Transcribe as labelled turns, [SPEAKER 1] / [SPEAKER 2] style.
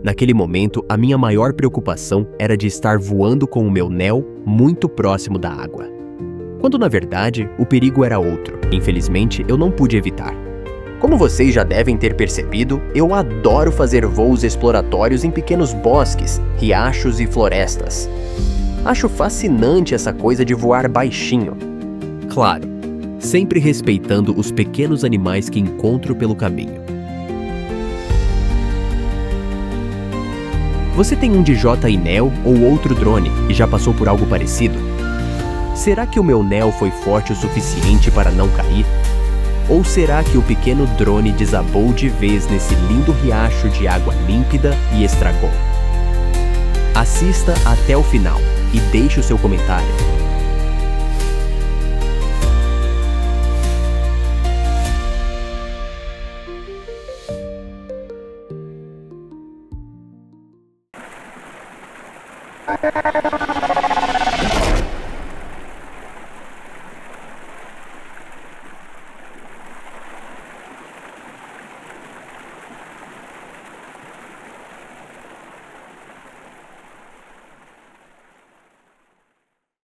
[SPEAKER 1] Naquele momento, a minha maior preocupação era de estar voando com o meu NEO muito próximo da água. Quando, na verdade, o perigo era outro. Infelizmente, eu não pude evitar. Como vocês já devem ter percebido, eu adoro fazer voos exploratórios em pequenos bosques, riachos e florestas. Acho fascinante essa coisa de voar baixinho. Claro, sempre respeitando os pequenos animais que encontro pelo caminho. Você tem um DJI NEO ou outro drone e já passou por algo parecido? Será que o meu NEO foi forte o suficiente para não cair? Ou será que o pequeno drone desabou de vez nesse lindo riacho de água límpida e estragou? Assista até o final e deixe o seu comentário.